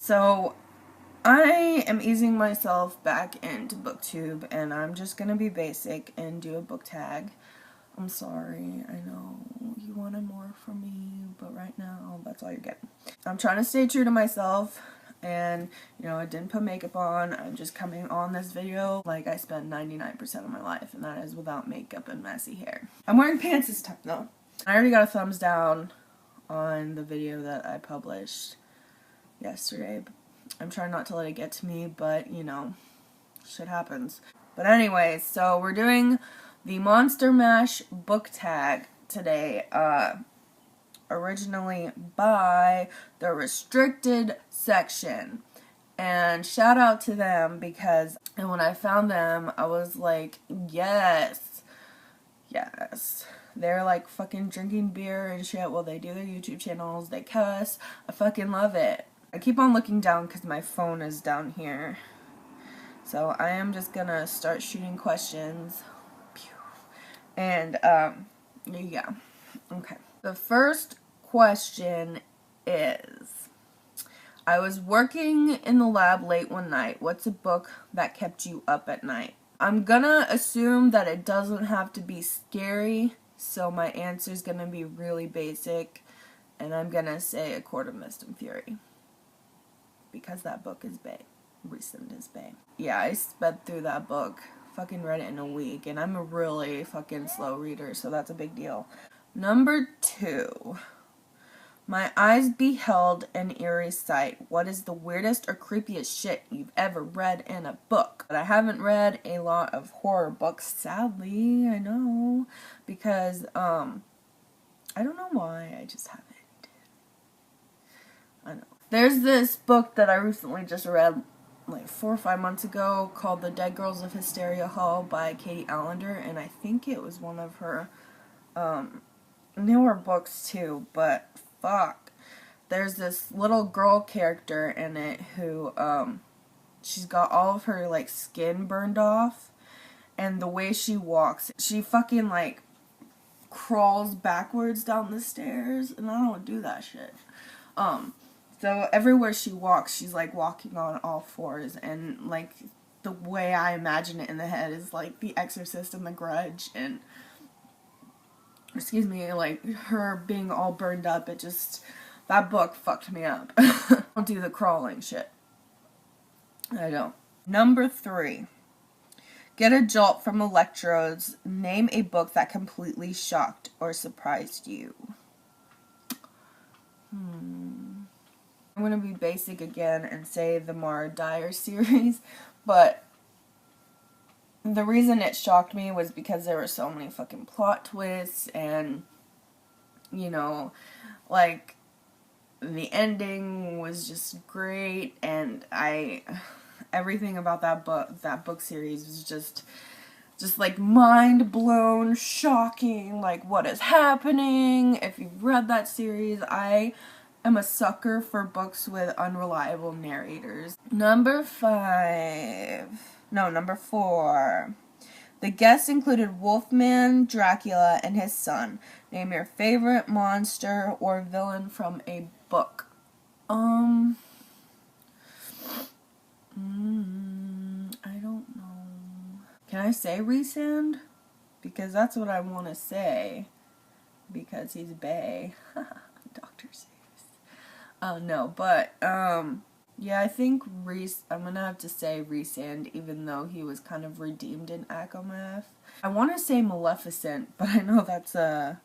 So I am easing myself back into booktube, and I'm just gonna be basic and do a book tag. I'm sorry, I know you wanted more from me, but right now that's all you're getting. I'm trying to stay true to myself, and I didn't put makeup on. I'm just coming on this video like I spend 99% of my life, and that is without makeup and messy hair. I'm wearing pants this time though. I already got a thumbs down on the video that I published yesterday. I'm trying not to let it get to me, but shit happens. But anyways, so we're doing the Monster Mash book tag today, originally by the restricted section. And shout out to them because when I found them, I was like, yes. They're like fucking drinking beer and shit while they do their YouTube channels. They cuss. I fucking love it. I keep on looking down because my phone is down here. So I am just gonna start shooting questions. And, there you go. Okay. The first question is, I was working in the lab late one night. What's a book that kept you up at night? I'm gonna assume that it doesn't have to be scary, so my answer is gonna be really basic, and I'm gonna say A Court of Mist and Fury. Because that book is bae. Recent is bae. Yeah, I sped through that book. Fucking read it in a week, and I'm a really fucking slow reader, so that's a big deal. Number 2. My eyes beheld an eerie sight. What is the weirdest or creepiest shit you've ever read in a book? But I haven't read a lot of horror books, sadly, I know, because, I don't know why, I just haven't. I know. There's this book that I recently just read like 4 or 5 months ago called The Dead Girls of Hysteria Hall by Katie Allender, and I think it was one of her newer books too, but fuck. There's this little girl character in it who she's got all of her like skin burned off, and the way she walks, she fucking like crawls backwards down the stairs, and I don't do that shit. So everywhere she walks, she's like walking on all fours, and like the way I imagine it in the head is like The Exorcist and The Grudge, and like her being all burned up. That book fucked me up. I don't do the crawling shit. I don't. Number 3. Get a jolt from electrodes. Name a book that completely shocked or surprised you. I'm going to be basic again and say the Mara Dyer series, but the reason it shocked me was because there were so many fucking plot twists, and, like, the ending was just great, and everything about that book series was just like mind blown, shocking, like what is happening. If you've read that series, I'm a sucker for books with unreliable narrators. Number 4. The guests included Wolfman, Dracula, and his son. Name your favorite monster or villain from a book. I don't know. Can I say Rhysand? Because that's what I want to say. Because he's bae. Dr. Seuss. Oh, no, but, yeah, I think I'm gonna have to say Rhysand, even though he was kind of redeemed in Akamath. I want to say Maleficent, but I know that's a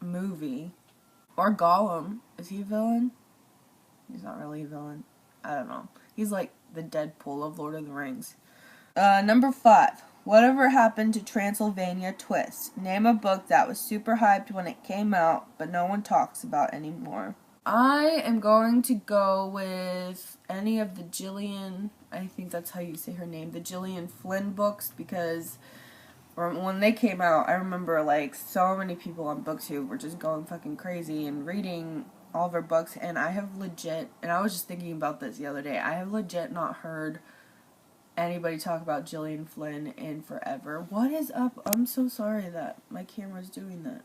movie. Or Gollum. Is he a villain? He's not really a villain. I don't know. He's like the Deadpool of Lord of the Rings. Number 5. Whatever happened to Transylvania Twist? Name a book that was super hyped when it came out, but no one talks about anymore. I am going to go with any of the Gillian, I think that's how you say her name, the Gillian Flynn books, because when they came out, I remember like so many people on BookTube were just going fucking crazy and reading all of her books, and I have legit, and I was just thinking about this the other day, I have legit not heard anybody talk about Gillian Flynn in forever. What is up? I'm so sorry that my camera's doing that.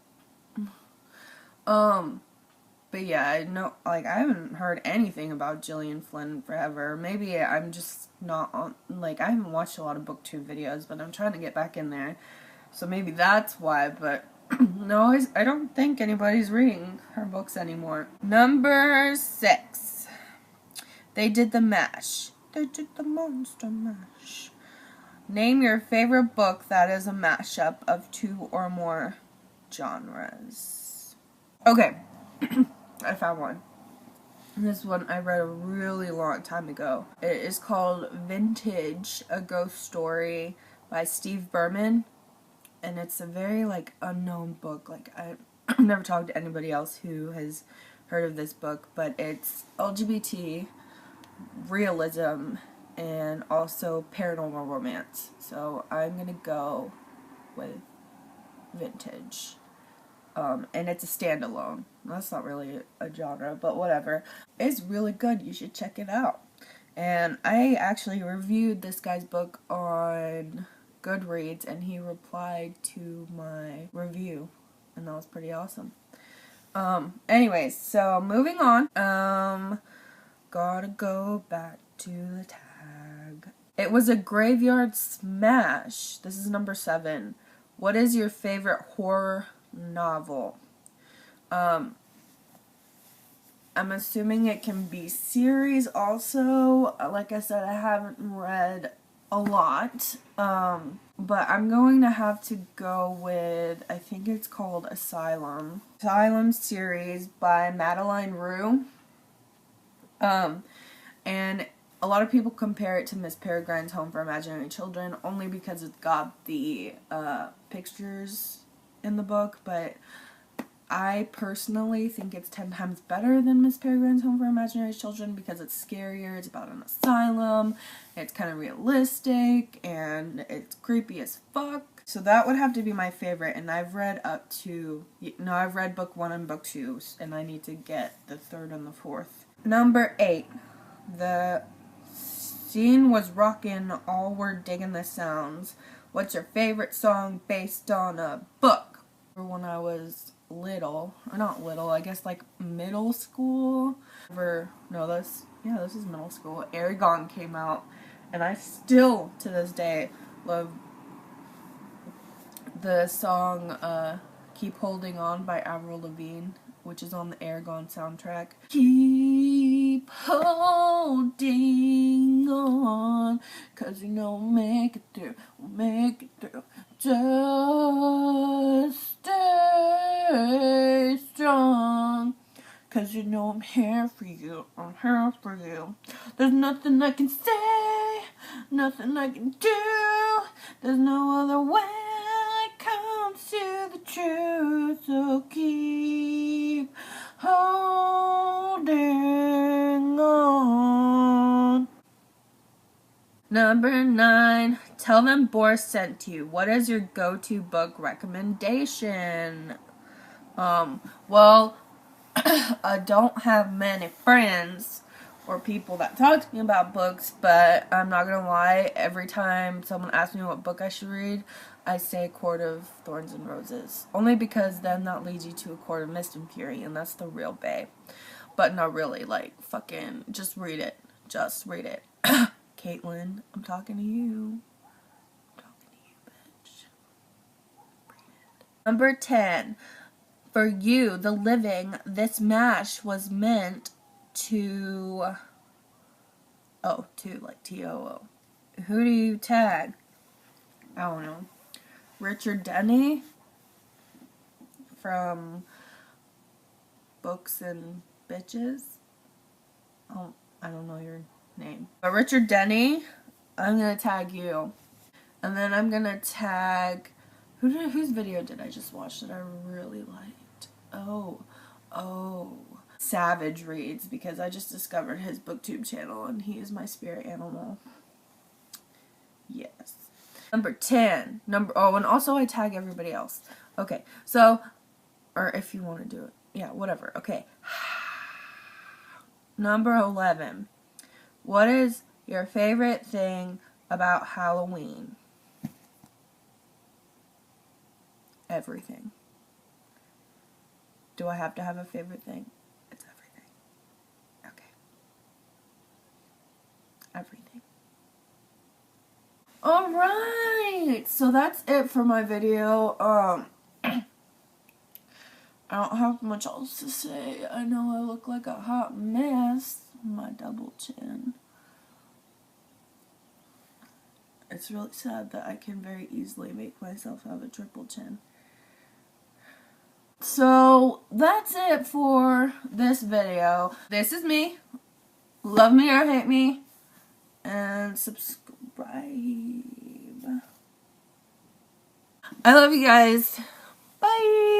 But yeah, I know, like, I haven't heard anything about Gillian Flynn forever. Maybe I'm just not on, like, I haven't watched a lot of booktube videos, but I'm trying to get back in there. So maybe that's why, but no, I don't think anybody's reading her books anymore. Number 6. They did the mash. They did the monster mash. Name your favorite book that is a mashup of 2 or more genres. Okay, I found one. This one I read a really long time ago. It is called Vintage, a Ghost Story by Steve Berman. And it's a very, like, unknown book. Like, I've never talked to anybody else who has heard of this book. But it's LGBT, realism, and also paranormal romance. So I'm going to go with Vintage. And it's a standalone. That's not really a genre, but whatever. It's really good. You should check it out. And I actually reviewed this guy's book on Goodreads, and he replied to my review, and that was pretty awesome. Anyways, so moving on. Gotta go back to the tag. It was a graveyard smash. This is number 7. What is your favorite horror novel? I'm assuming it can be series also. Like I said, I haven't read a lot. But I'm going to have to go with, I think it's called Asylum. Asylum series by Madeline Rue. And a lot of people compare it to Miss Peregrine's Home for Imaginary Children only because it's got the pictures in the book, but I personally think it's 10 times better than Miss Peregrine's Home for Imaginary Children because it's scarier, it's about an asylum, it's kind of realistic, and it's creepy as fuck. So that would have to be my favorite, and I've read up to, no, I've read book 1 and book 2, and I need to get the 3rd and the 4th. Number 8. The scene was rockin', all were digging the sounds. What's your favorite song based on a book? When I was little, or not little, I guess like middle school. This is middle school. Aragon came out, and I still, to this day, love the song Keep Holding On by Avril Lavigne, which is on the Aragon soundtrack. Keep holding on, 'cause you know we'll make it through, just stay strong, 'cause you know I'm here for you, There's nothing I can say, nothing I can do, there's no other way when it comes to the truth, so keep holding on. Number 9, tell them Boris sent you. What is your go-to book recommendation? Well, I don't have many friends or people that talk to me about books, but I'm not gonna lie, every time someone asks me what book I should read, I say A Court of Thorns and Roses. Only because then that leads you to A Court of Mist and Fury, and that's the real bae. But not really, like, fucking, just read it. Just read it. Caitlin, I'm talking to you. Bitch. Read it. Number 10. For you, the living, this mash was meant to... Oh, to, like, T-O-O. Who do you tag? I don't know. Richard Denny from Books and Bitches. Oh, I don't know your name. But Richard Denny, I'm gonna tag you. And then I'm gonna tag... Whose video did I just watch that I really liked? Oh. Savage Reads, because I just discovered his booktube channel and he is my spirit animal. Yes. Number 10. And also I tag everybody else. Okay, so, or if you want to do it. Yeah, whatever. Okay. Number 11. What is your favorite thing about Halloween? Everything. Do I have to have a favorite thing? everything. Alright, so that's it for my video. I don't have much else to say. I know I look like a hot mess. My double chin. It's really sad that I can very easily make myself have a triple chin. So, that's it for this video. This is me. Love me or hate me. And subscribe. I love you guys. Bye.